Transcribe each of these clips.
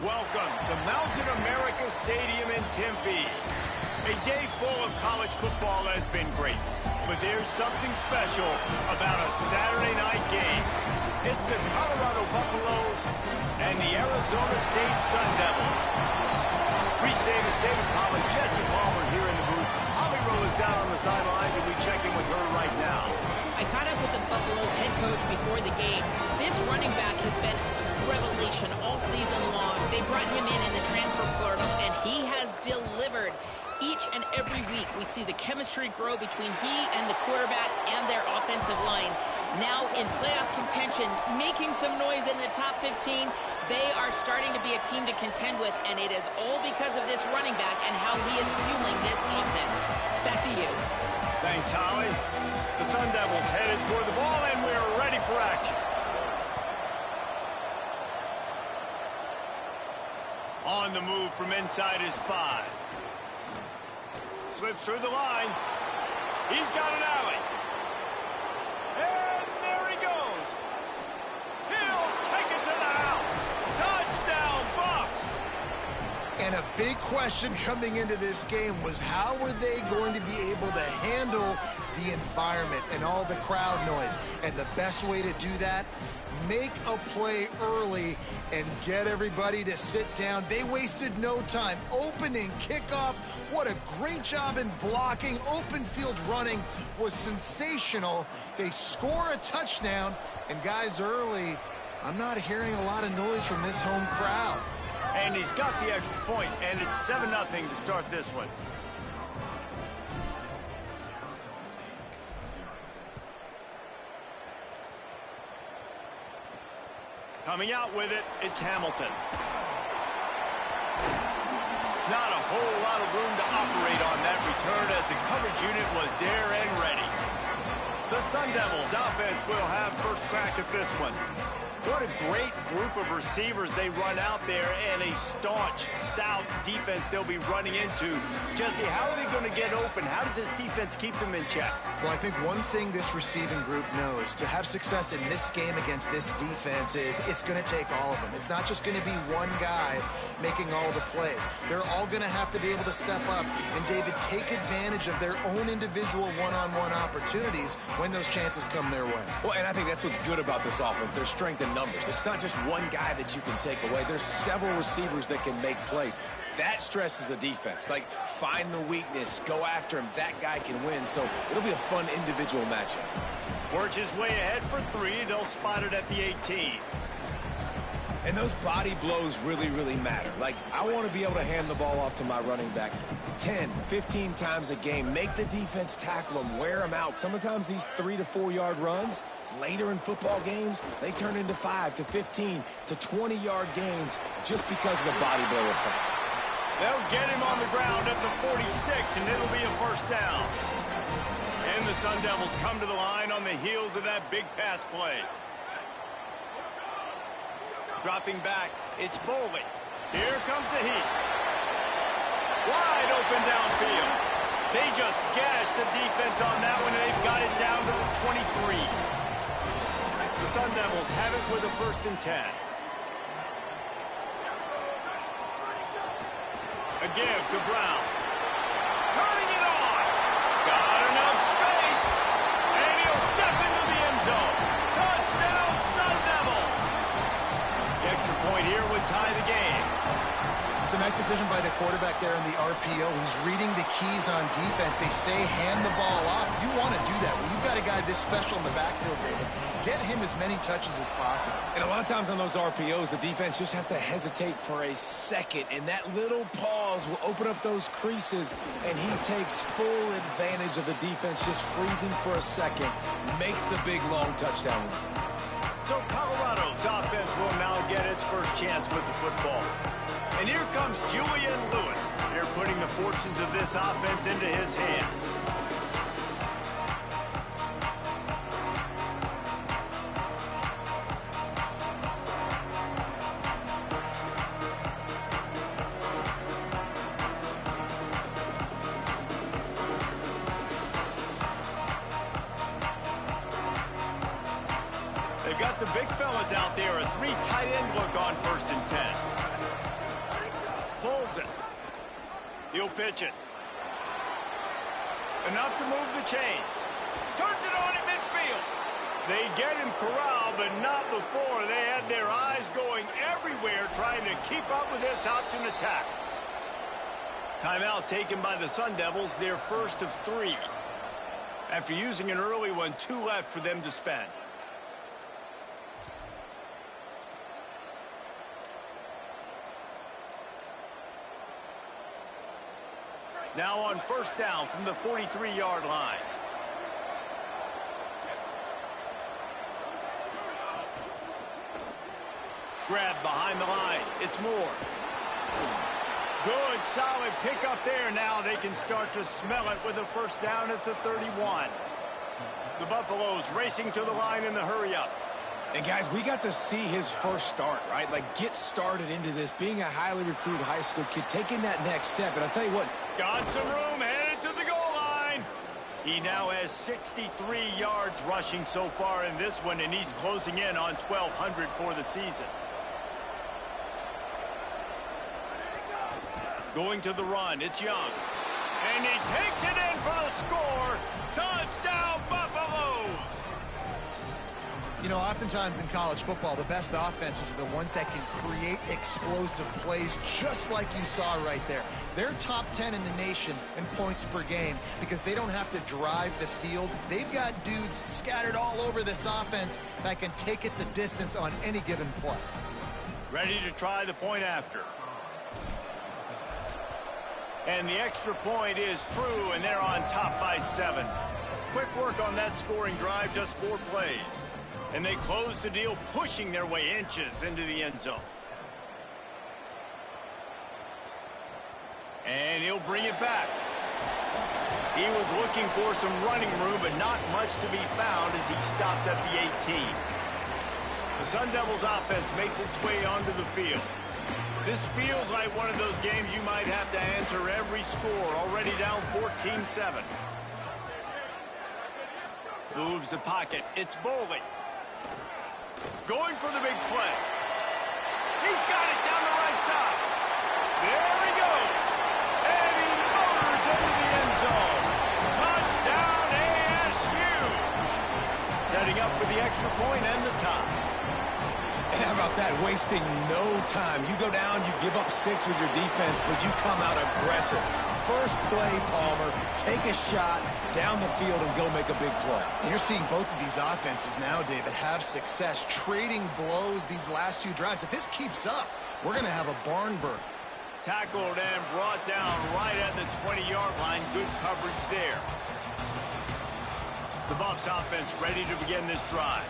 Welcome to Mountain America Stadium in Tempe. A day full of college football has been great, but there's something special about a Saturday night game. It's the Colorado Buffaloes and the Arizona State Sun Devils. Reese Davis, David Pollack, Jesse Palmer here in the booth. Holly Rowe is down on the sidelines, and we check in with her right now. I caught up with the Buffaloes head coach before the game. This running back has been revelation all season long. They brought him in the transfer portal, and he has delivered. Each and every week, we see the chemistry grow between he and the quarterback and their offensive line. Now in playoff contention, making some noise in the top 15, they are starting to be a team to contend with, and it is all because of this running back and how he is fueling this offense. Back to you. Thanks, Holly. The Sun Devils headed toward the ball, and we're ready for action. On the move from inside his 5. Slips through the line. He's got an alley. And there he goes. He'll take it to the house. Touchdown, Bucks. And a big question coming into this game was how were they going to be able to handle the environment and all the crowd noise? And the best way to do that, make a play early and get everybody to sit down. They wasted no time. Opening kickoff, what a great job in blocking. Open field running was sensational. They score a touchdown, and guys, early, I'm not hearing a lot of noise from this home crowd. And he's got the extra point, and it's 7-0 to start this one. Coming out with it, it's Hamilton. Not a whole lot of room to operate on that return as the coverage unit was there and ready. The Sun Devils offense will have first crack at this one. What a great group of receivers they run out there, and a staunch, stout defense they'll be running into. Jesse, how are they going to get open? How does this defense keep them in check? Well, I think one thing this receiving group knows to have success in this game against this defense is it's going to take all of them. It's not just going to be one guy making all the plays. They're all going to have to be able to step up and, David, take advantage of their own individual one-on-one opportunities when those chances come their way. Well, and I think that's what's good about this offense, their strength in numbers. It's not just one guy that you can take away. There's several receivers that can make plays. That stresses a defense. Like, find the weakness, go after him. That guy can win, so it'll be a fun individual matchup. Works his way ahead for 3. They'll spot it at the 18. And those body blows really, really matter. Like, I want to be able to hand the ball off to my running back 10, 15 times a game. Make the defense tackle him, wear him out. Sometimes these 3 to 4 yard runs, later in football games, they turn into 5 to 15 to 20 yard gains just because of the body blow effect. They'll get him on the ground at the 46, and it'll be a first down. And the Sun Devils come to the line on the heels of that big pass play. Dropping back, it's Boley. Here comes the heat. Wide open downfield. They just gashed the defense on that one, and they've got it down to the 23. The Sun Devils have it with a 1st and 10. A give to Brown. Turning it on. Got enough space. And he'll step into the end zone. Touchdown, Sun Devils. The extra point here would tie the game. It's a nice decision by the quarterback there in the RPO. He's reading the keys on defense. They say hand the ball off. You want to do that. When you've got a guy this special in the backfield, David, get him as many touches as possible. And a lot of times on those RPOs, the defense just has to hesitate for a second, and that little pause will open up those creases, and he takes full advantage of the defense just freezing for a second, makes the big, long touchdown run. So Colorado's offense will now get its first chance with the football. And here comes Julian Lewis. They're putting the fortunes of this offense into his hands. They've got the big fellas out there. A 3 tight end look on 1st and 10. He'll pitch it. Enough to move the chains. Turns it on in midfield. They get him corralled, but not before. They had their eyes going everywhere trying to keep up with this option attack. Timeout taken by the Sun Devils, their first of 3. After using an early one, 2 left for them to spend. Now on first down from the 43-yard line. Grab behind the line. It's Moore. Good, solid pickup there. Now they can start to smell it with a first down at the 31. The Buffaloes racing to the line in the hurry-up. And guys, we got to see his first start, right? Like, get started into this, being a highly recruited high school kid, taking that next step. And I'll tell you what. Got some room, headed to the goal line. He now has 63 yards rushing so far in this one, and he's closing in on 1,200 for the season. Going to the run, it's Young. And he takes it in for the score. Touchdown, Buffaloes! You know, oftentimes in college football, the best offenses are the ones that can create explosive plays, just like you saw right there. They're top 10 in the nation in points per game because they don't have to drive the field. They've got dudes scattered all over this offense that can take it the distance on any given play. Ready to try the point after. And the extra point is true, and they're on top by 7. Quick work on that scoring drive, just 4 plays. And they close the deal, pushing their way inches into the end zone. And he'll bring it back. He was looking for some running room, but not much to be found as he stopped at the 18. The Sun Devils offense makes its way onto the field. This feels like one of those games you might have to answer every score, already down 14-7. Moves the pocket. It's Boley. Going for the big play. He's got it down the right side. There he goes. And he motors into the end zone. Touchdown ASU. Setting up for the extra point and the tie. And how about that? Wasting no time. You go down, you give up 6 with your defense, but you come out aggressive. First play, Palmer, take a shot down the field and go make a big play. And you're seeing both of these offenses now, David, have success trading blows these last 2 drives. If this keeps up, we're going to have a barn burner. Tackled and brought down right at the 20-yard line. Good coverage there. The Buffs offense ready to begin this drive.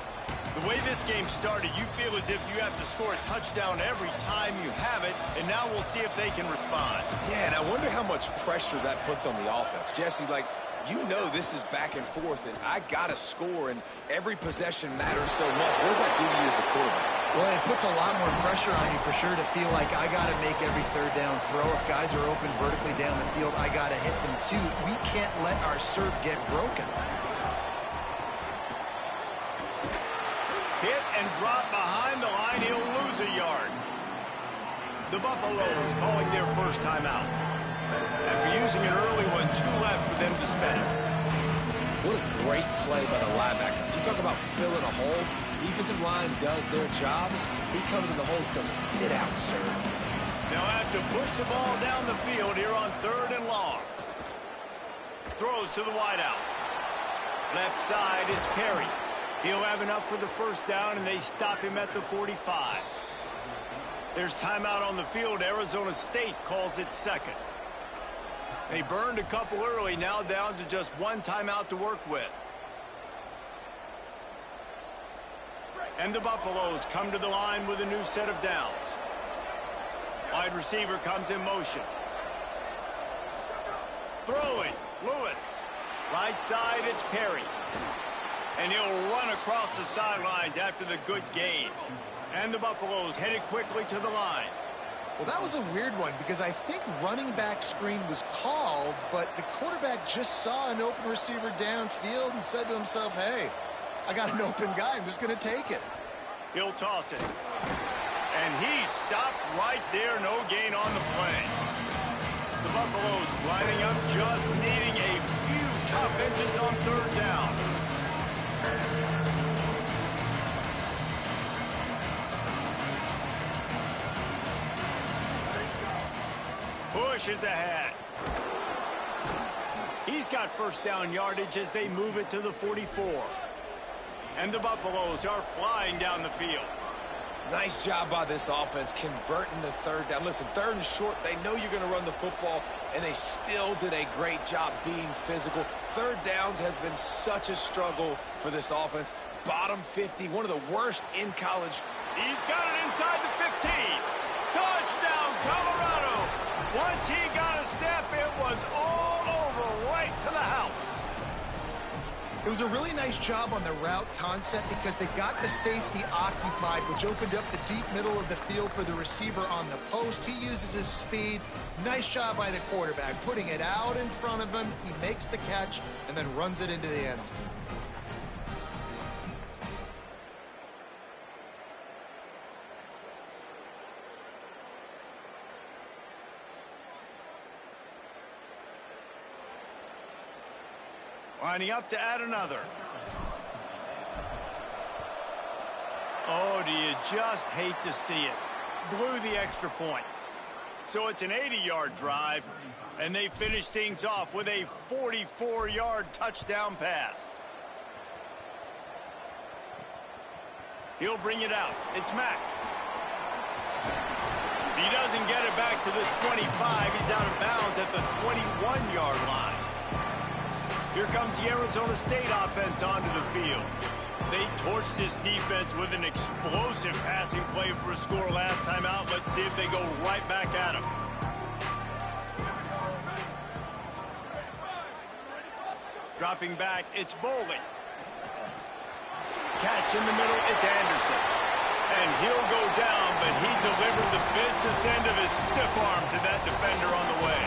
The way this game started, you feel as if you have to score a touchdown every time you have it, and now we'll see if they can respond. Yeah, and I wonder how much pressure that puts on the offense. Jesse, like, you know this is back and forth, and I got to score, and every possession matters so much. What does that do to you as a quarterback? Well, it puts a lot more pressure on you for sure to feel like I got to make every third down throw. If guys are open vertically down the field, I got to hit them too. We can't let our serve get broken. Hit and drop behind the line. He'll lose a yard. The Buffaloes calling their first timeout. After using an early one, 2 left for them to spend. What a great play by the linebacker. You talk about filling a hole. Defensive line does their jobs. He comes in the hole and says, sit out, sir. They'll have to push the ball down the field here on 3rd and long. Throws to the wideout. Left side is Perry. He'll have enough for the first down, and they stop him at the 45. There's timeout on the field. Arizona State calls it second. They burned a couple early, now down to just 1 timeout to work with. And the Buffaloes come to the line with a new set of downs. Wide receiver comes in motion. Throwing, Lewis. Right side, it's Perry. And he'll run across the sidelines after the good gain. And the Buffaloes headed quickly to the line. Well, that was a weird one because I think running back screen was called, but the quarterback just saw an open receiver downfield and said to himself, hey, I got an open guy. I'm just going to take it. He'll toss it. And he stopped right there. No gain on the play. The Buffaloes lining up, just needing a few tough inches on third down. Pushes ahead. He's got first down yardage as they move it to the 44. And the Buffaloes are flying down the field. Nice job by this offense converting the third down. Listen, third and short, they know you're going to run the football, and they still did a great job being physical. Third downs has been such a struggle for this offense. Bottom 50, one of the worst in college. He's got it inside the 15. Touchdown, Colorado. Once he got a step, it was all over right to the house. It was a really nice job on the route concept because they got the safety occupied, which opened up the deep middle of the field for the receiver on the post. He uses his speed. Nice job by the quarterback, putting it out in front of him. He makes the catch and then runs it into the end zone. Lining up to add another. Oh, do you just hate to see it? Blew the extra point. So it's an 80-yard drive, and they finish things off with a 44-yard touchdown pass. He'll bring it out. It's Mack. He doesn't get it back to the 25. He's out of bounds at the 21-yard line. Here comes the Arizona State offense onto the field. They torched this defense with an explosive passing play for a score last time out. Let's see if they go right back at him. Dropping back, it's Boley. Catch in the middle, it's Anderson. And he'll go down, but he delivered the business end of his stiff arm to that defender on the way.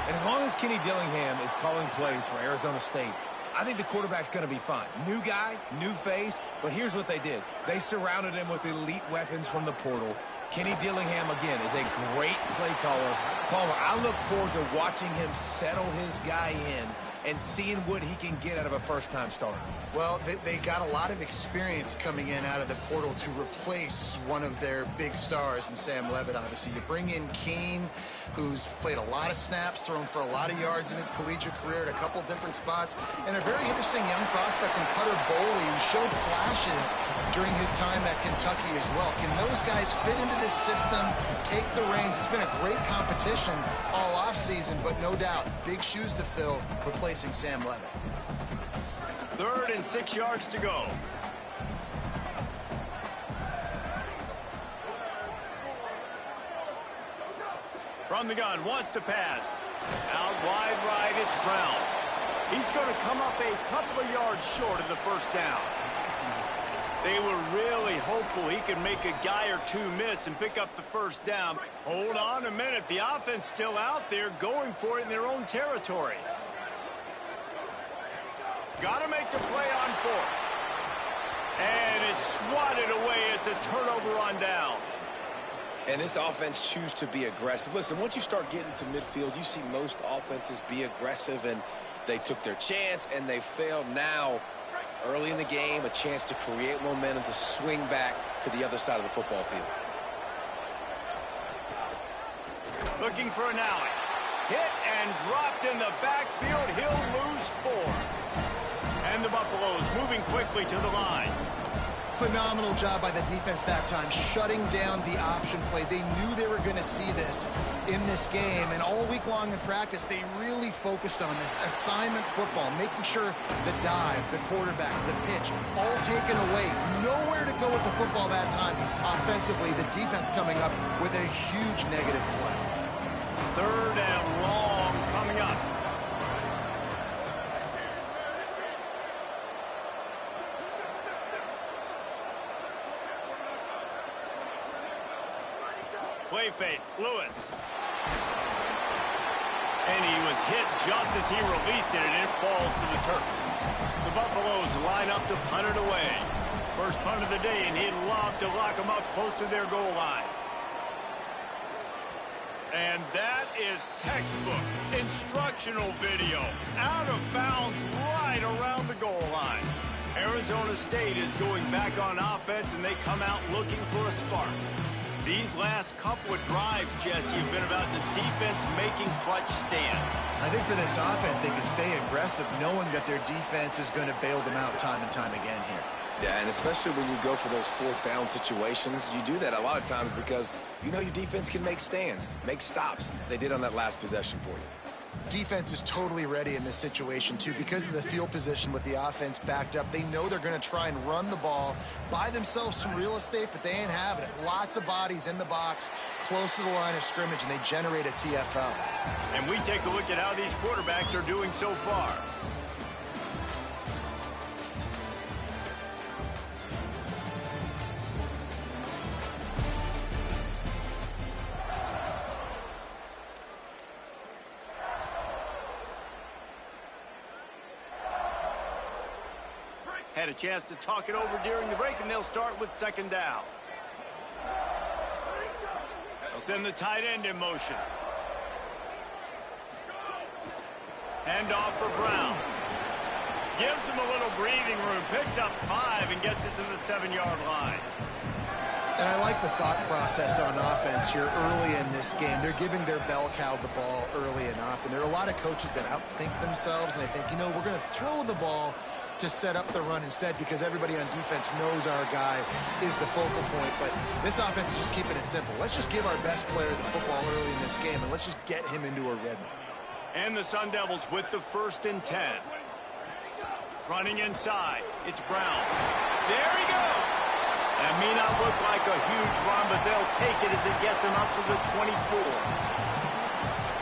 And as long as Kenny Dillingham is calling plays for Arizona State, I think the quarterback's going to be fine. New guy, new face, but here's what they did. They surrounded him with elite weapons from the portal. Kenny Dillingham, again, is a great play caller. Palmer, I look forward to watching him settle his guy in and seeing what he can get out of a first-time starter. Well, they got a lot of experience coming in out of the portal to replace one of their big stars in Sam Levitt, obviously. You bring in Keene, who's played a lot of snaps, thrown for a lot of yards in his collegiate career at a couple different spots, and a very interesting young prospect in Cutter Boley, who showed flashes during his time at Kentucky as well. Can those guys fit into this system, take the reins? It's been a great competition all offseason, but no doubt, big shoes to fill, replacing Sam Levitt. 3rd and 6 yards to go. From the gun, wants to pass. Out wide right, it's Brown. He's going to come up a couple of yards short of the first down. They were really hopeful he could make a guy or two miss and pick up the first down. Hold on a minute. The offense still out there going for it in their own territory. Got to make the play on 4th. And it's swatted away. It's a turnover on downs. And this offense chooses to be aggressive. Listen, once you start getting to midfield, you see most offenses be aggressive, and they took their chance, and they failed. Now, early in the game, a chance to create momentum to swing back to the other side of the football field. Looking for an alley. Hit and dropped in the backfield. He'll lose 4. And the Buffaloes moving quickly to the line. Phenomenal job by the defense that time, shutting down the option play. They knew they were going to see this in this game, and all week long in practice, they really focused on this assignment football, making sure the dive, the quarterback, the pitch, all taken away. Nowhere to go with the football that time. Offensively, the defense coming up with a huge negative play. 3rd and long coming up. Play fake, Lewis. And he was hit just as he released it, and it falls to the turf. The Buffaloes line up to punt it away. First punt of the day, and he'd love to lock them up close to their goal line. And that is textbook instructional video. Out of bounds right around the goal line. Arizona State is going back on offense, and they come out looking for a spark. These last couple of drives, Jesse, have been about the defense making clutch stand. I think for this offense, they can stay aggressive knowing that their defense is going to bail them out time and time again here. Yeah, and especially when you go for those fourth down situations, you do that a lot of times because you know your defense can make stands, make stops. They did on that last possession for you. Defense is totally ready in this situation, too. Because of the field position with the offense backed up, they know they're going to try and run the ball, buy themselves some real estate, but they ain't having it. Lots of bodies in the box, close to the line of scrimmage, and they generate a TFL. And we take a look at how these quarterbacks are doing so far. Had a chance to talk it over during the break, and they'll start with second down. They'll send the tight end in motion. Hand off for Brown. Gives him a little breathing room. Picks up 5 and gets it to the 7-yard line. And I like the thought process on offense here early in this game. They're giving their bell cow the ball early and often. There are a lot of coaches that outthink themselves, and they think, you know, we're going to throw the ball to set up the run instead because everybody on defense knows our guy is the focal point. But this offense is just keeping it simple. Let's just give our best player the football early in this game, and let's just get him into a rhythm. And the Sun Devils with the 1st and 10. Running inside. It's Brown. There he goes. That may not look like a huge run, but they'll take it as it gets him up to the 24.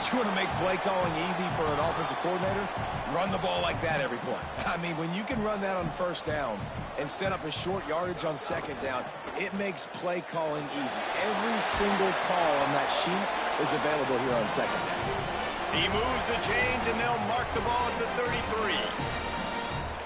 You want to make play calling easy for an offensive coordinator? Run the ball like that every play. I mean, when you can run that on first down and set up a short yardage on second down, it makes play calling easy. Every single call on that sheet is available here on second down. He moves the chains, and they'll mark the ball at the 33.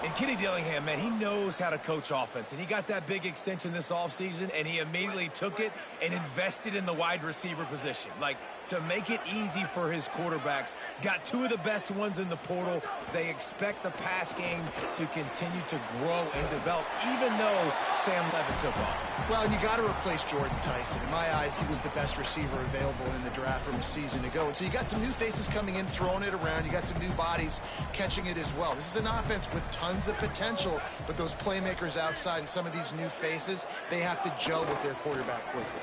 And Kenny Dillingham, man, he knows how to coach offense. And he got that big extension this offseason, and he immediately took it and invested in the wide receiver position. Like, to make it easy for his quarterbacks. Got 2 of the best ones in the portal. They expect the pass game to continue to grow and develop, even though Sam Levitt took off. Well, and you got to replace Jordan Tyson. In my eyes, he was the best receiver available in the draft from a season ago. And so you got some new faces coming in, throwing it around. You got some new bodies catching it as well. This is an offense with tons of potential, but those playmakers outside and some of these new faces, they have to gel with their quarterback quickly.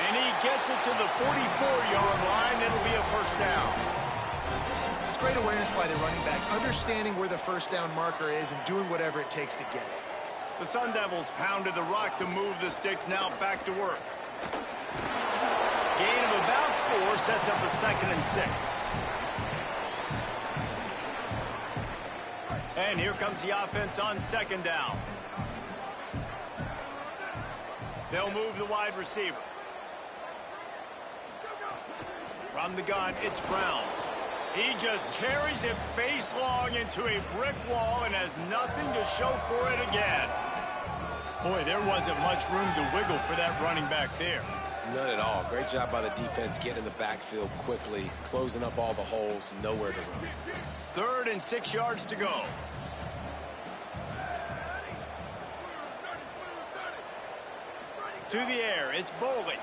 And he gets it to the 44-yard line. It'll be a first down. It's great awareness by the running back, understanding where the first down marker is and doing whatever it takes to get it. The Sun Devils pounded the rock to move the sticks, now back to work. Gain of about 4 sets up a 2nd and 6. And here comes the offense on second down. They'll move the wide receiver. From the gun, it's Brown. He just carries it face long into a brick wall and has nothing to show for it again. Boy, there wasn't much room to wiggle for that running back there. None at all. Great job by the defense getting in the backfield quickly, closing up all the holes, nowhere to run. 3rd and 6 yards to go. To the air, it's Boley.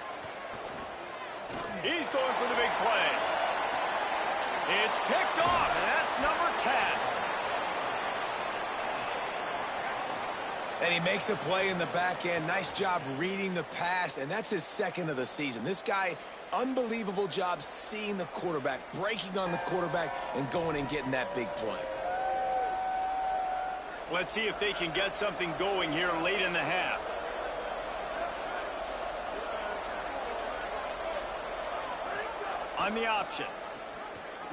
He's going for the big play. It's picked off, and that's number 10. And he makes a play in the back end. Nice job reading the pass, and that's his 2nd of the season. This guy, unbelievable job seeing the quarterback, breaking on the quarterback, and going and getting that big play. Let's see if they can get something going here late in the half. On the option.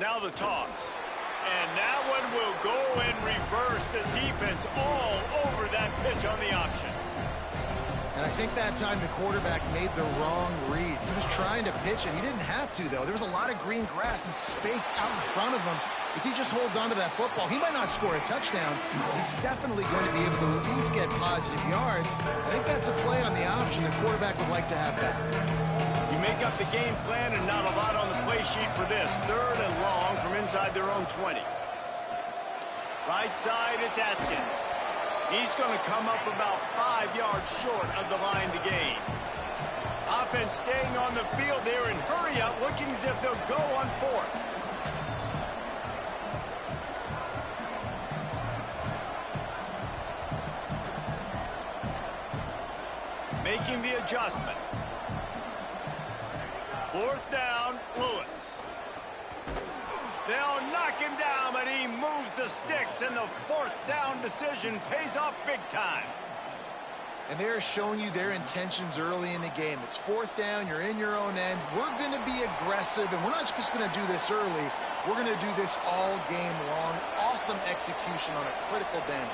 Now the toss. And that one will go in reverse. The defense all over that pitch on the option. And I think that time the quarterback made the wrong read. He was trying to pitch it. He didn't have to, though. There was a lot of green grass and space out in front of him. If he just holds on to that football, he might not score a touchdown. He's definitely going to be able to at least get positive yards. I think that's a play on the option the quarterback would like to have back. You make up the game plan and not a lot on the play sheet for this. 3rd and long from inside their own 20. Right side, it's Atkins. He's going to come up about 5 yards short of the line to gain. Offense staying on the field there and hurry up, looking as if they'll go on 4th. Making the adjustment. 4th down, Lewis. They'll knock him down, but he moves the sticks, and the 4th down decision pays off big time. And they're showing you their intentions early in the game. It's 4th down, you're in your own end. We're going to be aggressive, and we're not just going to do this early. We're going to do this all game long. Awesome execution on a critical down.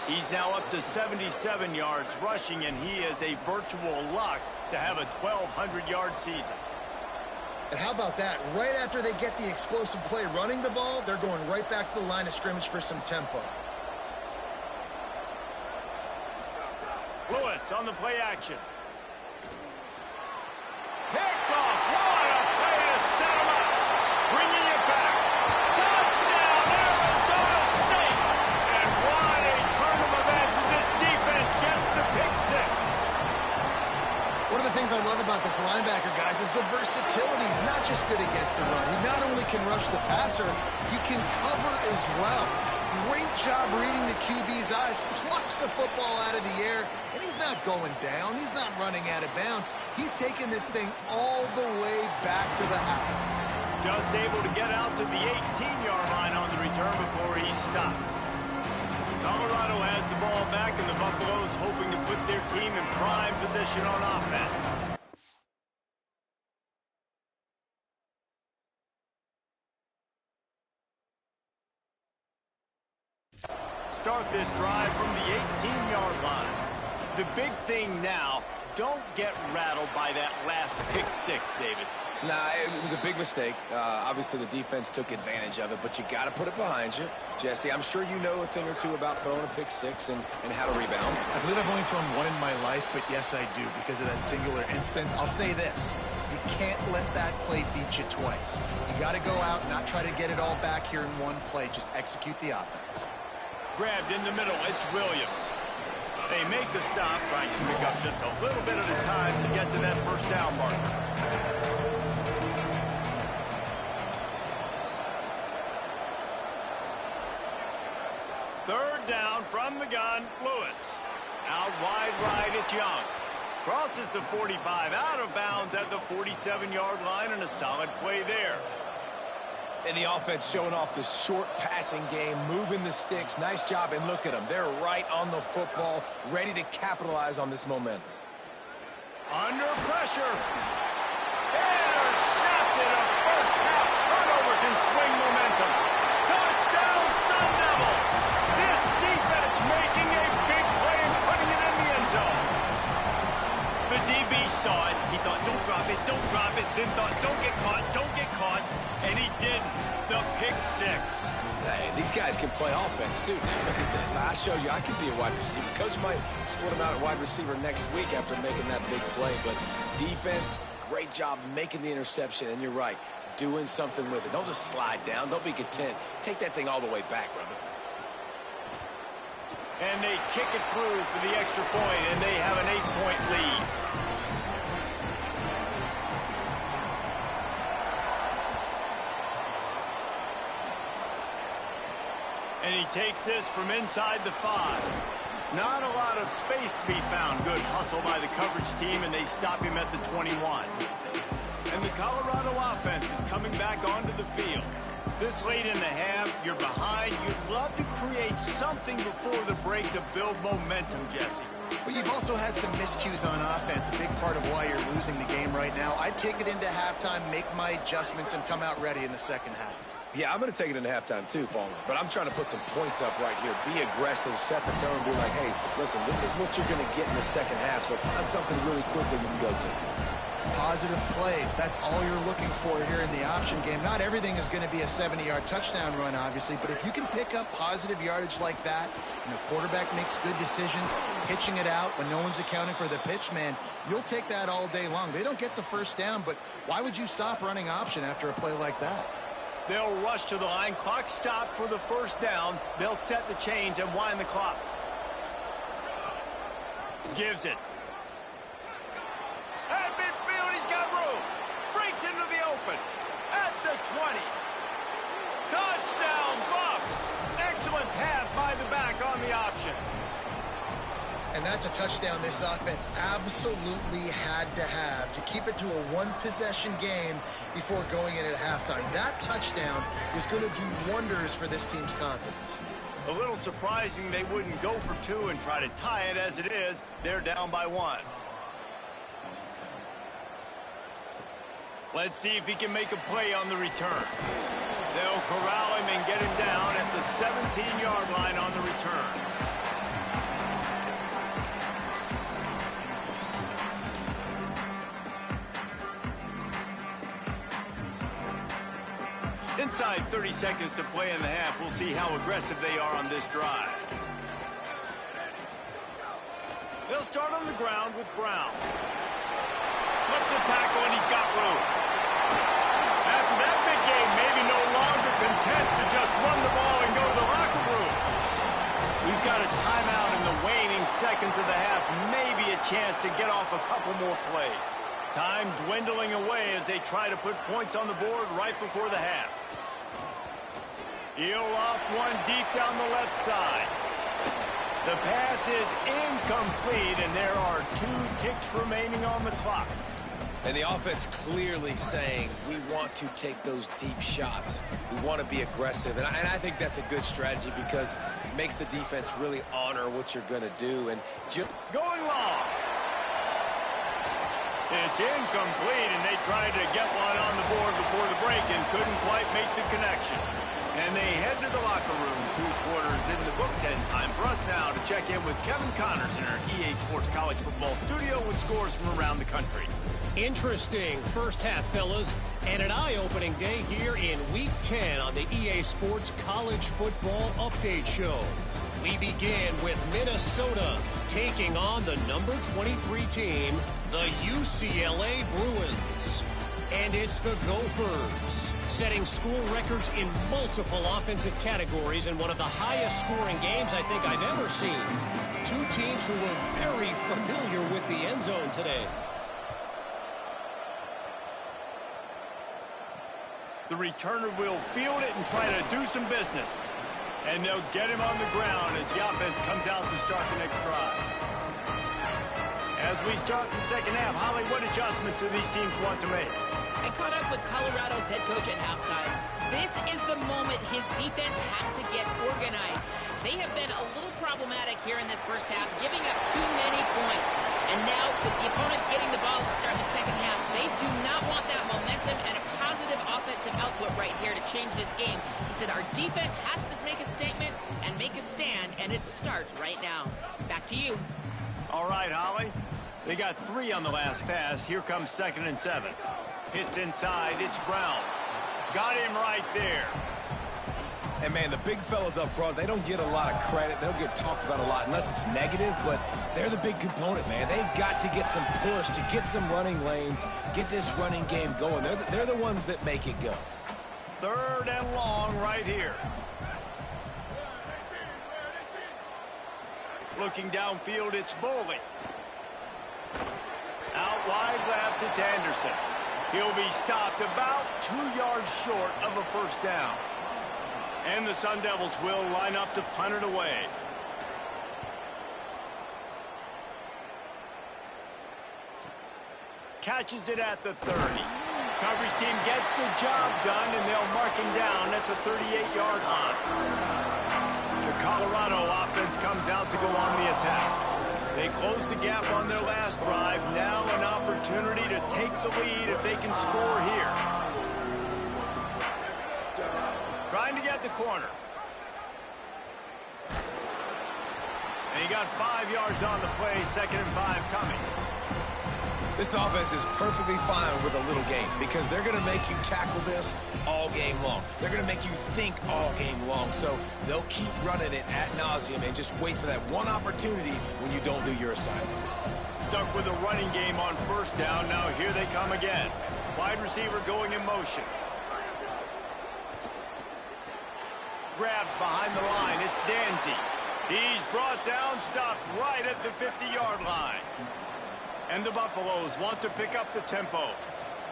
He's now up to 77 yards rushing, and he is a virtual lock to have a 1,200-yard season. And how about that? Right after they get the explosive play running the ball, they're going right back to the line of scrimmage for some tempo. Lewis on the play action. Picked off. What a play to set him up. Bringing it back. Touchdown, Arizona State. And what a turn of events as this defense gets the pick 6. One of the things I love about this linebacker, guys, is the versatility. He's not just good against the run. He not only can rush the passer, he can cover as well. Great job reading the QB's eyes, plucks the football out of the air, and he's not going down. He's not running out of bounds. He's taking this thing all the way back to the house. Just able to get out to the 18-yard line on the return before he stopped. Colorado has the ball back, and the Buffaloes hoping to put their team in prime position on offense. Start this drive from the 18-yard line. The big thing now, don't get rattled by that last pick 6, David. Nah, it was a big mistake. Obviously, the defense took advantage of it, but you got to put it behind you. Jesse, I'm sure you know a thing or two about throwing a pick 6 and how to rebound. I believe I've only thrown one in my life, but yes, I do, because of that singular instance. I'll say this. You can't let that play beat you twice. You got to go out, not try to get it all back here in one play. Just execute the offense. Grabbed in the middle, it's Williams. They make the stop, trying to pick up just a little bit at a time to get to that first down marker. Third down from the gun, Lewis. Out wide right, it's Young. Crosses the 45, out of bounds at the 47-yard line, and a solid play there. And the offense showing off this short passing game, moving the sticks. Nice job, and look at them. They're right on the football, ready to capitalize on this momentum. Under pressure. Intercepted. A first-half turnover can swing momentum. Touchdown, Sun Devils. This defense making a big play and putting it in the end zone. The DB saw it. He thought, don't drop it, don't drop it. Then thought, don't get caught, don't get caught. And he didn't. The pick 6. Hey, these guys can play offense, too. Look at this. I showed you I could be a wide receiver. Coach might split him out at wide receiver next week after making that big play. But defense, great job making the interception. And you're right, doing something with it. Don't just slide down. Don't be content. Take that thing all the way back, brother. And they kick it through for the extra point, and they have an 8-point lead. And he takes this from inside the 5. Not a lot of space to be found. Good hustle by the coverage team, and they stop him at the 21. And the Colorado offense is coming back onto the field. This late in the half, you're behind. You'd love to create something before the break to build momentum, Jesse. But you've also had some miscues on offense, a big part of why you're losing the game right now. I'd take it into halftime, make my adjustments, and come out ready in the second half. Yeah, I'm going to take it into halftime too, Palmer. But I'm trying to put some points up right here. Be aggressive, set the tone, be like, hey, listen, this is what you're going to get in the second half, so find something really quickly you can go to. Positive plays, that's all you're looking for here in the option game. Not everything is going to be a 70-yard touchdown run, obviously, but if you can pick up positive yardage like that, and the quarterback makes good decisions, pitching it out when no one's accounting for the pitch, man, you'll take that all day long. They don't get the first down, but why would you stop running option after a play like that? They'll rush to the line. Clock stopped for the first down. They'll set the chains and wind the clock. Gives it. At midfield, he's got room. Breaks into the open. At the 20. Touchdown, Buffs. Excellent pass by the back on the option. And that's a touchdown this offense absolutely had to have to keep it to a one-possession game before going in at halftime. That touchdown is going to do wonders for this team's confidence. A little surprising they wouldn't go for two and try to tie it. As it is, they're down by 1. Let's see if he can make a play on the return. They'll corral him and get him down at the 17-yard line on the return. Inside 30 seconds to play in the half. We'll see how aggressive they are on this drive. They'll start on the ground with Brown. Slips a tackle and he's got room. After that big game, maybe no longer content to just run the ball and go to the locker room. We've got a timeout in the waning seconds of the half. Maybe a chance to get off a couple more plays. Time dwindling away as they try to put points on the board right before the half. He'll loft one deep down the left side. The pass is incomplete, and there are 2 ticks remaining on the clock. And the offense clearly saying, we want to take those deep shots. We want to be aggressive. And I think that's a good strategy because it makes the defense really honor what you're going to do. And going long. It's incomplete, and they tried to get one on the board before the break and couldn't quite make the connection. And they head to the locker room. 2 quarters in the books, and time for us now to check in with Kevin Connors in our EA Sports College Football studio with scores from around the country. Interesting first half, fellas, and an eye-opening day here in Week 10 on the EA Sports College Football Update Show. We begin with Minnesota taking on the number 23 team, the UCLA Bruins. And it's the Gophers, setting school records in multiple offensive categories in one of the highest scoring games I think I've ever seen. 2 teams who were very familiar with the end zone today. The returner will field it and try to do some business. And they'll get him on the ground as the offense comes out to start the next drive. As we start the second half, Holly, what adjustments do these teams want to make? I caught up with Colorado's head coach at halftime. This is the moment his defense has to get organized. They have been a little problematic here in this first half, giving up too many points. And now, with the opponents getting the ball to start the second half, they do not want that momentum and a positive offensive output right here to change this game. He said our defense has to make a statement and make a stand, and it starts right now. Back to you. All right, Holly. They got 3 on the last pass. Here comes 2nd and 7. Hits inside. It's Brown. Got him right there. And, man, the big fellas up front, they don't get a lot of credit. They don't get talked about a lot unless it's negative, but they're the big component, man. They've got to get some push, to get some running lanes, get this running game going. They're the ones that make it go. 3rd and long right here. Looking downfield, it's Boley. Out wide left, it's Anderson. He'll be stopped about 2 yards short of a first down. And the Sun Devils will line up to punt it away. Catches it at the 30. Coverage team gets the job done, and they'll mark him down at the 38-yard line. The Colorado offense comes out to go on the attack. They close the gap on their last drive. Now an opportunity to take the lead if they can score here. Trying to get the corner. And he got 5 yards on the play. 2nd and 5 coming. This offense is perfectly fine with a little game because they're going to make you tackle this all game long. They're going to make you think all game long. So they'll keep running it ad nauseum and just wait for that one opportunity when you don't do your assignment. Stuck with a running game on first down. Now here they come again. Wide receiver going in motion. Grabbed behind the line. It's Danzy. He's brought down, stopped right at the 50-yard line. And the Buffaloes want to pick up the tempo.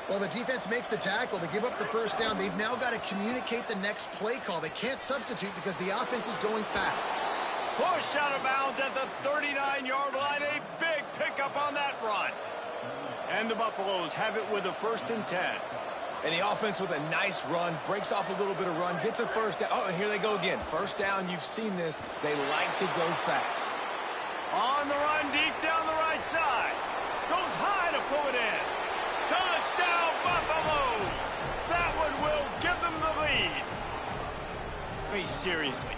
Well, the defense makes the tackle. They give up the first down. They've now got to communicate the next play call. They can't substitute because the offense is going fast. Pushed out of bounds at the 39-yard line. A big pickup on that run. And the Buffaloes have it with a 1st and 10. And the offense with a nice run, breaks off a little bit of run, gets a first down. Oh, and here they go again. First down, you've seen this. They like to go fast. On the run, deep down the right side. Goes high to pull it in. Touchdown, Buffaloes! That one will give them the lead. I mean, seriously,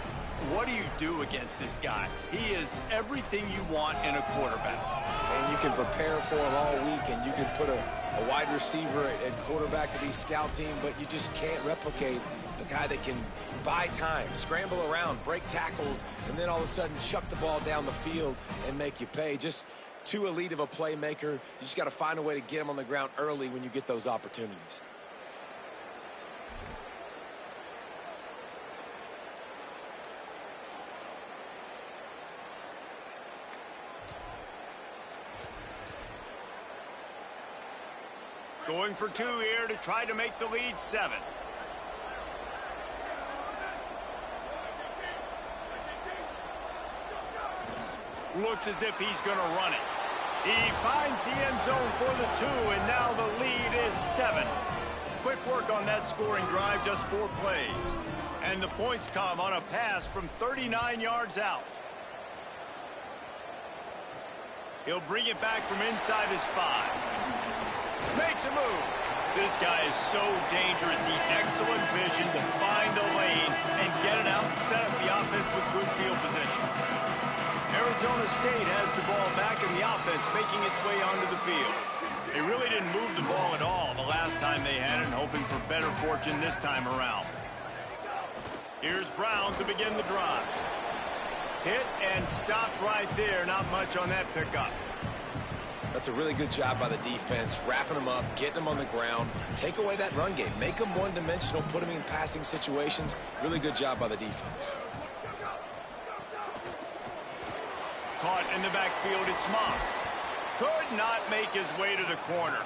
what do you do against this guy? He is everything you want in a quarterback. And you can prepare for him all week, and you can put a wide receiver at quarterback to be scout team, but you just can't replicate a guy that can buy time, scramble around, break tackles, and then all of a sudden chuck the ball down the field and make you pay. Just too elite of a playmaker. You just got to find a way to get him on the ground early when you get those opportunities. Going for 2 here to try to make the lead 7. Looks as if he's going to run it. He finds the end zone for the 2, and now the lead is 7. Quick work on that scoring drive, just 4 plays. And the points come on a pass from 39 yards out. He'll bring it back from inside his 5. Makes a move. This guy is so dangerous. The excellent vision to find a lane and get it out and set up the offense with good field position. Arizona State has the ball back in the offense, making its way onto the field. They really didn't move the ball at all the last time they had it, hoping for better fortune this time around. Here's Brown to begin the drive. Hit and stopped right there. Not much on that pickup. That's a really good job by the defense, wrapping them up, getting them on the ground. Take away that run game. Make them one-dimensional, put them in passing situations. Really good job by the defense. Caught in the backfield, it's Moss. Could not make his way to the corner.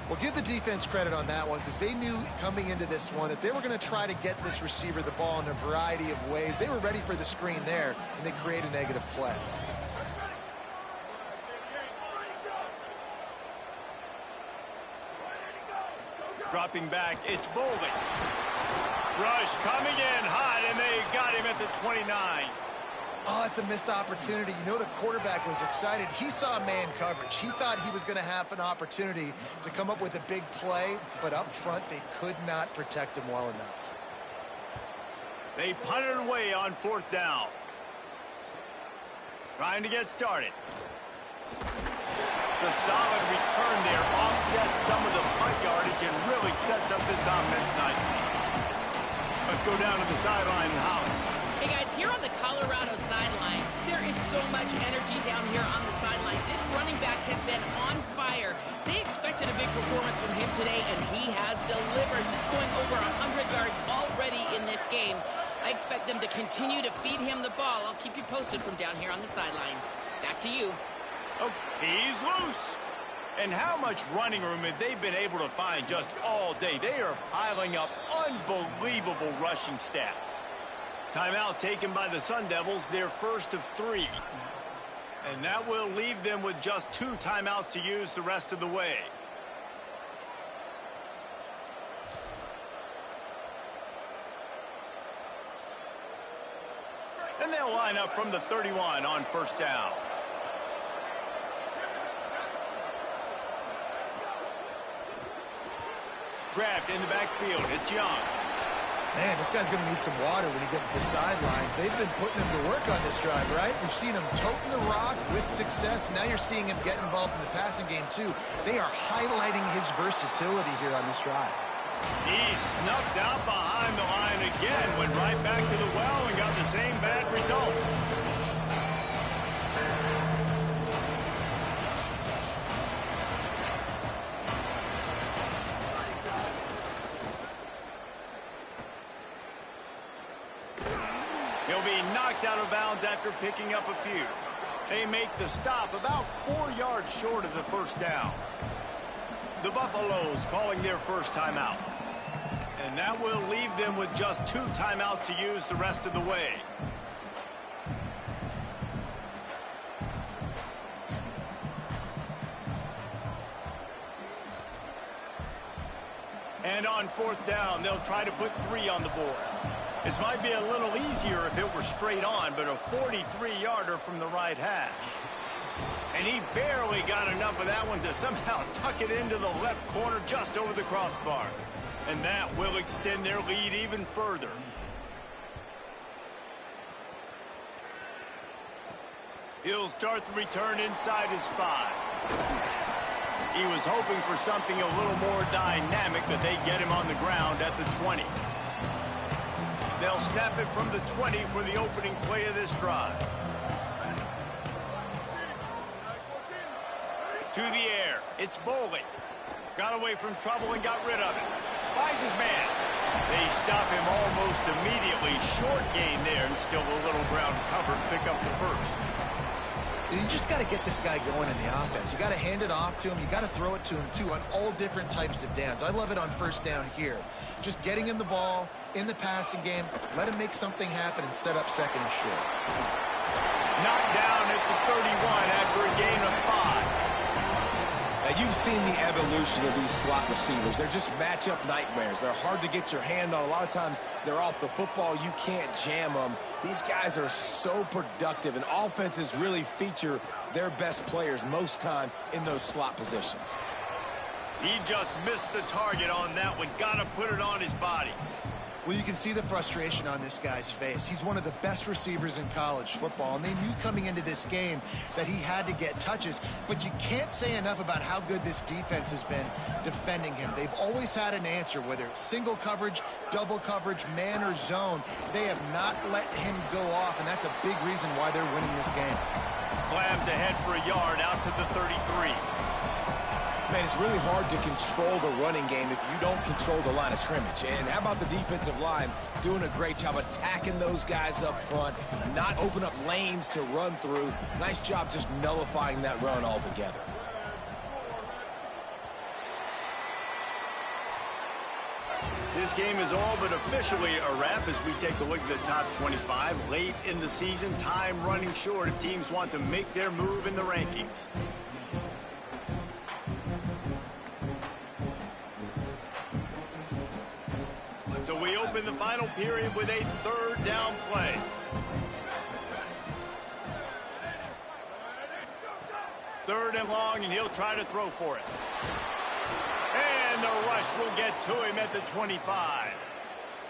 Well, give the defense credit on that one because they knew coming into this one that they were going to try to get this receiver the ball in a variety of ways. They were ready for the screen there, and they create a negative play. Dropping back, it's Bolden. Rush coming in hot, and they got him at the 29. Oh, it's a missed opportunity. You know the quarterback was excited. He saw man coverage. He thought he was going to have an opportunity to come up with a big play, but up front they could not protect him well enough. They punted away on 4th down. Trying to get started. The solid return there offsets some of the punt yardage and really sets up this offense nicely. Let's go down to the sideline and holler. Hey guys, here on the Colorado sideline, there is so much energy down here on the sideline. This running back has been on fire. They expected a big performance from him today, and he has delivered, just going over 100 yards already in this game. I expect them to continue to feed him the ball. I'll keep you posted from down here on the sidelines. Back to you. Oh, he's loose. And how much running room have they been able to find just all day? They are piling up unbelievable rushing stats. Timeout taken by the Sun Devils, their first of 3. And that will leave them with just 2 timeouts to use the rest of the way. And they'll line up from the 31 on 1st down. Grabbed in the backfield. It's Young. Man, this guy's going to need some water when he gets to the sidelines. They've been putting him to work on this drive, right? We've seen him toting the rock with success. Now you're seeing him get involved in the passing game, too. They are highlighting his versatility here on this drive. He snuffed out behind the line again, went right back to the well and got the same bad result. He'll be knocked out of bounds after picking up a few. They make the stop about 4 yards short of the first down. The Buffaloes calling their first timeout. And that will leave them with just 2 timeouts to use the rest of the way. And on 4th down, they'll try to put 3 on the board. This might be a little easier if it were straight on, but a 43-yarder from the right hash. And he barely got enough of that one to somehow tuck it into the left corner just over the crossbar. And that will extend their lead even further. He'll start the return inside his 5. He was hoping for something a little more dynamic, but they get him on the ground at the 20. They'll snap it from the 20 for the opening play of this drive. To the air, it's Bowling. Got away from trouble and got rid of it. Finds his man. They stop him almost immediately. Short gain there, and still a little ground cover to pick up the first. You just got to get this guy going in the offense. You got to hand it off to him. You got to throw it to him, too, on all different types of downs. I love it on 1st down here. Just getting him the ball in the passing game, let him make something happen and set up 2nd and short. Knocked down at the 31 after a gain of 5. Now, you've seen the evolution of these slot receivers. They're just matchup nightmares. They're hard to get your hand on. A lot of times, they're off the football. You can't jam them. These guys are so productive, and offenses really feature their best players most time in those slot positions. He just missed the target on that one. Got to put it on his body. Well, you can see the frustration on this guy's face. He's one of the best receivers in college football, and they knew coming into this game that he had to get touches, but you can't say enough about how good this defense has been defending him. They've always had an answer, whether it's single coverage, double coverage, man or zone. They have not let him go off, and that's a big reason why they're winning this game. Slams ahead for a yard out to the 33. Man, it's really hard to control the running game if you don't control the line of scrimmage. And how about the defensive line doing a great job attacking those guys up front, not open up lanes to run through. Nice job just nullifying that run altogether. This game is all but officially a wrap as we take a look at the top 25. Late in the season, time running short if teams want to make their move in the rankings. So we open the final period with a 3rd down play. Third and long, and he'll try to throw for it. And the rush will get to him at the 25.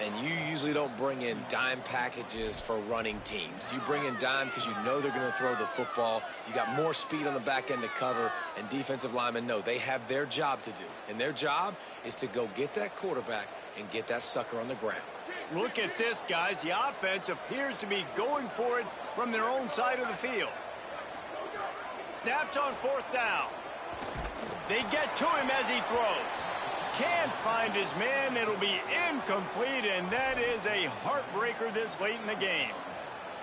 And you usually don't bring in dime packages for running teams. You bring in dime because you know they're going to throw the football. You got more speed on the back end to cover, and defensive linemen know they have their job to do. And their job is to go get that quarterback and get that sucker on the ground. Look at this, guys. The offense appears to be going for it from their own side of the field. Snapped on 4th down. They get to him as he throws. Can't find his man. It'll be incomplete, and that is a heartbreaker this late in the game.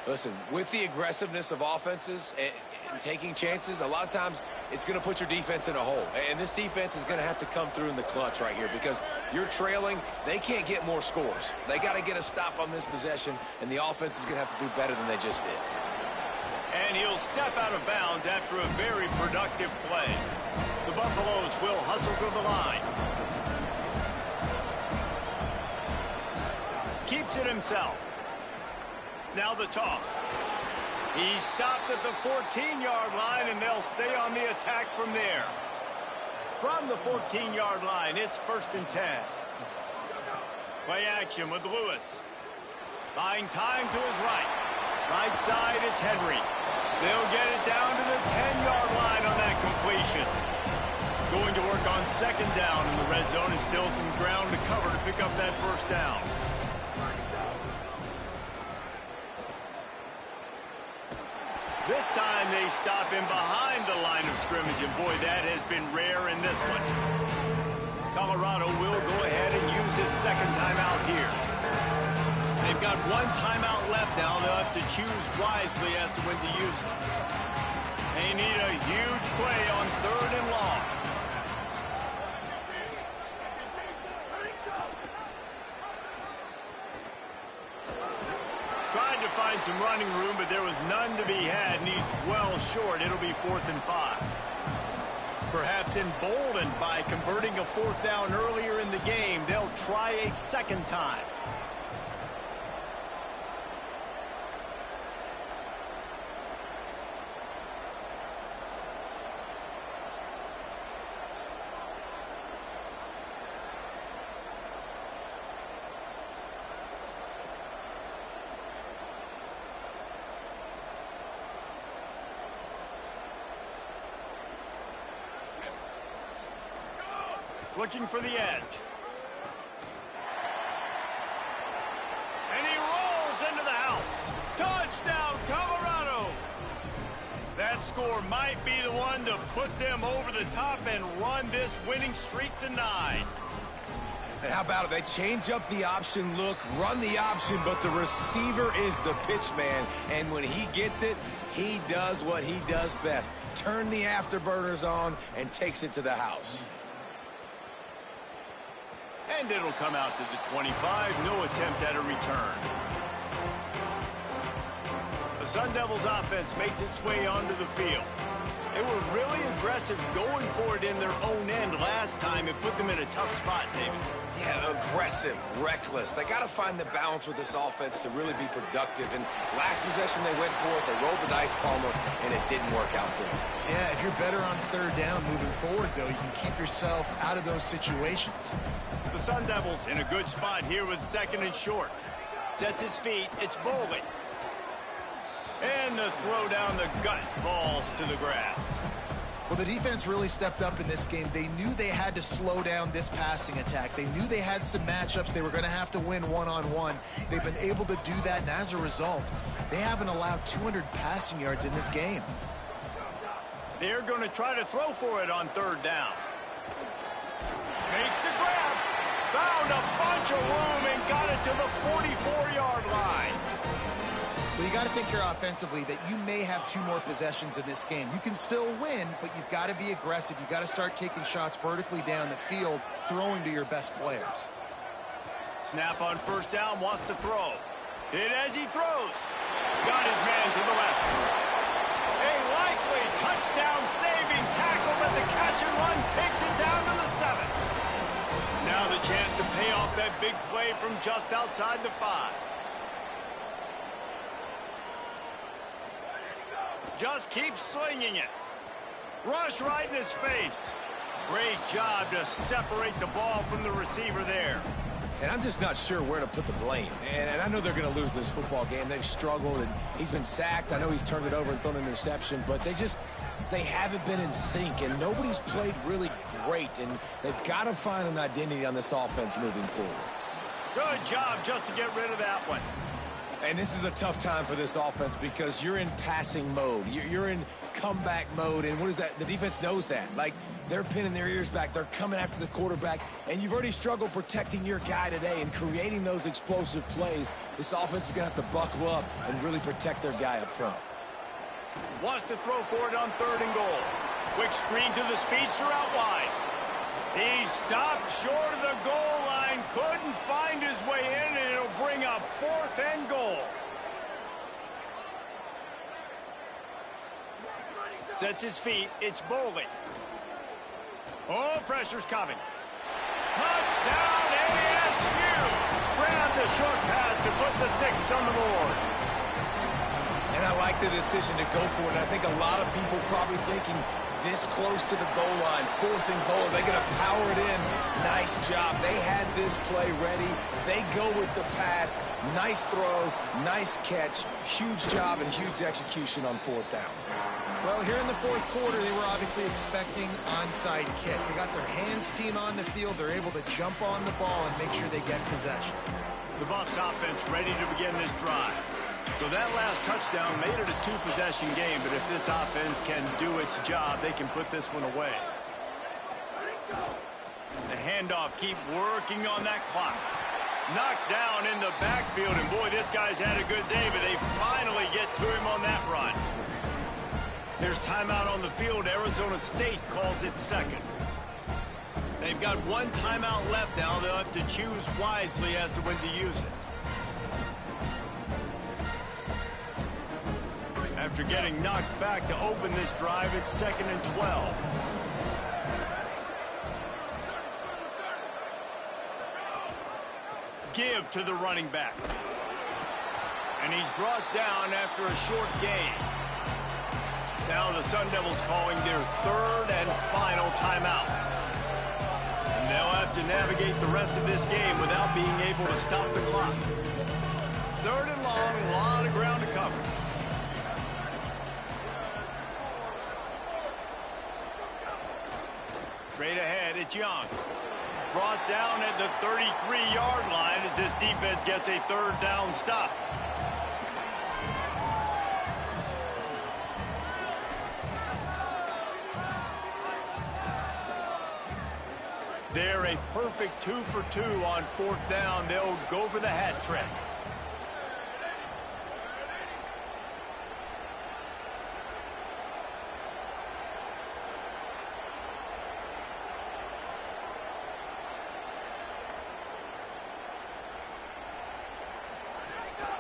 Listen, with the aggressiveness of offenses and taking chances, a lot of times it's going to put your defense in a hole. And this defense is going to have to come through in the clutch right here because you're trailing. They can't get more scores. They got to get a stop on this possession, and the offense is going to have to do better than they just did. And he'll step out of bounds after a very productive play. The Buffaloes will hustle to the line. Keeps it himself. Now the toss. He stopped at the 14-yard line, and they'll stay on the attack from there. From the 14-yard line, it's 1st and 10. Play action with Lewis. Buying time to his right. Right side, it's Henry. They'll get it down to the 10-yard line on that completion. Going to work on second down in the red zone. Is still some ground to cover to pick up that first down. This time they stop him behind the line of scrimmage, and boy, that has been rare in this one. Colorado will go ahead and use its second timeout here. They've got one timeout left now. They'll have to choose wisely as to when to use it. They need a huge play on 3rd and long. Tried to find some running room, but there was none to be had, and he's well short. It'll be 4th and 5. Perhaps emboldened by converting a 4th down earlier in the game, they'll try a second time. Looking for the edge. And he rolls into the house. Touchdown, Colorado! That score might be the one to put them over the top and run this winning streak to 9. And how about it? They change up the option look, run the option, but the receiver is the pitch man. And when he gets it, he does what he does best. Turn the afterburners on and takes it to the house. And it'll come out to the 25. No attempt at a return. The Sun Devils offense makes its way onto the field. They were really aggressive going for it in their own end last time. It put them in a tough spot, David. Yeah, aggressive, reckless. They got to find the balance with this offense to really be productive. And last possession they went for it, they rolled the dice, Palmer, and it didn't work out for them. Yeah, if you're better on 3rd down moving forward, though, you can keep yourself out of those situations. The Sun Devils in a good spot here with 2nd and short. Sets his feet. It's Bowling. And the throw down the gut falls to the grass. Well, the defense really stepped up in this game. They knew they had to slow down this passing attack. They knew they had some matchups they were going to have to win one-on-one. They've been able to do that, and as a result, they haven't allowed 200 passing yards in this game. They're going to try to throw for it on 3rd down. Makes the grab. Found a bunch of room and got it to the 44-yard line. Well, you got to think here offensively that you may have 2 more possessions in this game. You can still win, but you've got to be aggressive. You've got to start taking shots vertically down the field, throwing to your best players. Snap on 1st down, wants to throw. Hit as he throws. Got his man to the left. A likely touchdown-saving tackle, but the catch and run takes it down to the 7. Now the chance to pay off that big play from just outside the 5. Just keep slinging it. Rush right in his face. Great job to separate the ball from the receiver there. And I'm just not sure where to put the blame. And I know they're going to lose this football game. They've struggled, and he's been sacked. I know he's turned it over and thrown an interception, but they haven't been in sync, and nobody's played really great. And they've got to find an identity on this offense moving forward. Good job just to get rid of that one. And this is a tough time for this offense because you're in passing mode. You're in comeback mode, and what is that? The defense knows that. Like, they're pinning their ears back. They're coming after the quarterback, and you've already struggled protecting your guy today and creating those explosive plays. This offense is going to have to buckle up and really protect their guy up front. Wants to throw for it on 3rd and goal. Quick screen to the speedster out wide. He stopped short of the goal line, couldn't find his way in, and it'll bring up 4th and goal. Sets his feet, it's Bowling. Oh, pressure's coming. Touchdown, ASU! Grabbed the short pass to put the 6 on the board. And And I like the decision to go for it. I think a lot of people probably thinking this close to the goal line, 4th and goal, they're going to power it in. Nice job. They had this play ready. They go with the pass. Nice throw, nice catch. Huge job and huge execution on 4th down. Well, here in the 4th quarter, they were obviously expecting onside kick. They got their hands team on the field. They're able to jump on the ball and make sure they get possession. The Bucs offense ready to begin this drive. So that last touchdown made it a 2-possession game, but if this offense can do its job, they can put this one away. The handoff, keep working on that clock. Knocked down in the backfield, and boy, this guy's had a good day, but they finally get to him on that run. There's timeout on the field. Arizona State calls it second. They've got one timeout left now. They'll have to choose wisely as to when to use it. After getting knocked back to open this drive, it's 2nd and 12. Give to the running back. And he's brought down after a short gain. Now the Sun Devils calling their 3rd and final timeout. And they'll have to navigate the rest of this game without being able to stop the clock. 3rd and long, a lot of ground to cover. Straight ahead, it's Young. Brought down at the 33-yard line as this defense gets a 3rd down stop. They're a perfect 2 for 2 on 4th down. They'll go for the hat trick.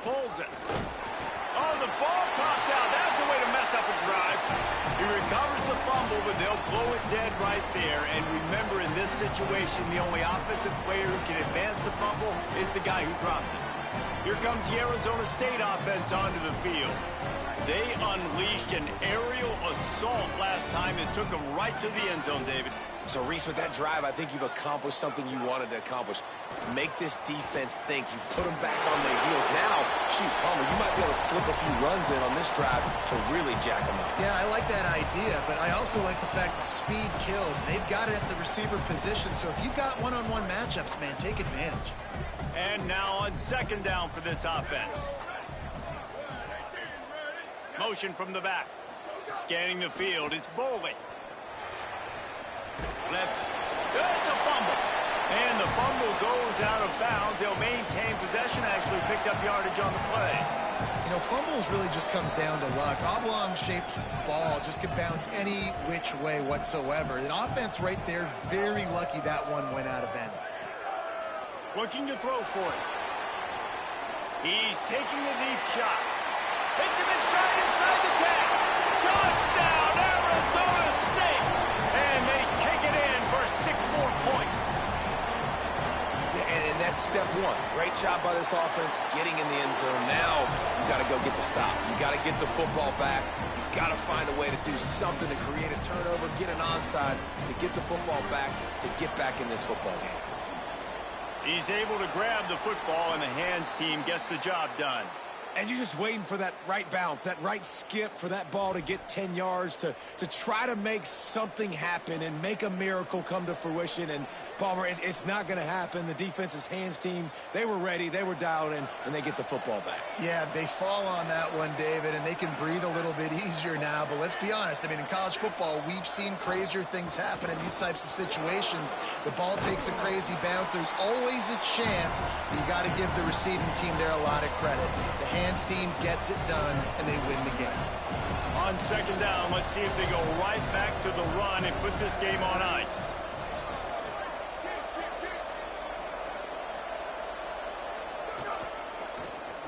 Pulls it. Oh, the ball popped out. That's a way to mess up a drive. He recovers the fumble, but they'll blow it dead right there. And remember, in this situation, the only offensive player who can advance the fumble is the guy who dropped it. Here comes the Arizona State offense onto the field. They unleashed an aerial assault last time and took them right to the end zone, David. So, Reese, with that drive, I think you've accomplished something you wanted to accomplish. Make this defense think. You put them back on their heels. Now, shoot, Palmer, you might be able to slip a few runs in on this drive to really jack them up. Yeah, I like that idea, but I also like the fact that speed kills. They've got it at the receiver position, so if you've got one-on-one matchups, man, take advantage. And now on 2nd down for this offense. Motion from the back. Scanning the field, it's Boley. Left. It's a fumble. And the fumble goes out of bounds. They'll maintain possession. Actually picked up yardage on the play. You know, fumbles really just comes down to luck. Oblong-shaped ball just can bounce any which way whatsoever. The offense right there, very lucky that one went out of bounds. Looking to throw for it. He's taking a deep shot. Hits him in stride inside the 10. Touchdown, Arizona State. And they take it in for 6 more points. Yeah, and that's step 1. Great job by this offense getting in the end zone. Now you got to go get the stop. You got to get the football back. You got to find a way to do something to create a turnover, get an onside, to get the football back, to get back in this football game. He's able to grab the football, and the hands team gets the job done. And you're just waiting for that right bounce, that right skip for that ball to get 10 yards to try to make something happen and make a miracle come to fruition. And, Palmer, it's not going to happen. The defense's hands team, they were ready, they were dialed in, and they get the football back. Yeah, they fall on that one, David, and they can breathe a little bit easier now. But let's be honest. I mean, in college football, we've seen crazier things happen in these types of situations. The ball takes a crazy bounce. There's always a chance. You got to give the receiving team there a lot of credit. The hands team gets it done, and they win the game. On 2nd down, let's see if they go right back to the run and put this game on ice.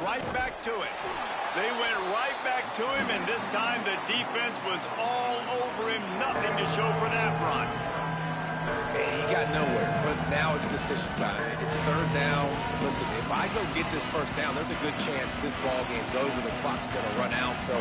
Right back to it. They went right back to him, and this time the defense was all over him. Nothing to show for that run. And he got nowhere, but now it's decision time. It's third down. Listen, if I go get this first down, there's a good chance this ball game's over. The clock's going to run out. So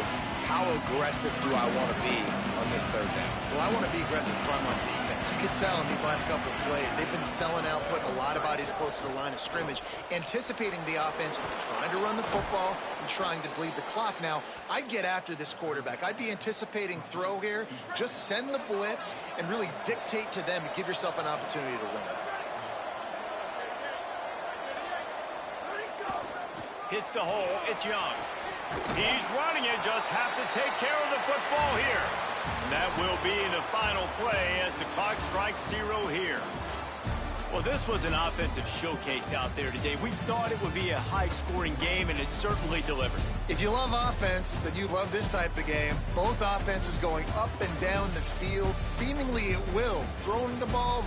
how aggressive do I want to be on this third down? Well, I want to be aggressive front on defense. You can tell in these last couple of plays, they've been selling out, putting a lot of bodies close to the line of scrimmage, anticipating the offense, trying to run the football and trying to bleed the clock. Now, I'd get after this quarterback. I'd be anticipating throw here. Just send the blitz and really dictate to them and give yourself an opportunity to win. Hits the hole. It's Young. He's running it. Just have to take care of the football here. And that will be the final play as the clock strikes 0 here. Well, this was an offensive showcase out there today. We thought it would be a high-scoring game, and it certainly delivered. If you love offense, then you love this type of game. Both offenses going up and down the field, seemingly at will, throwing the ball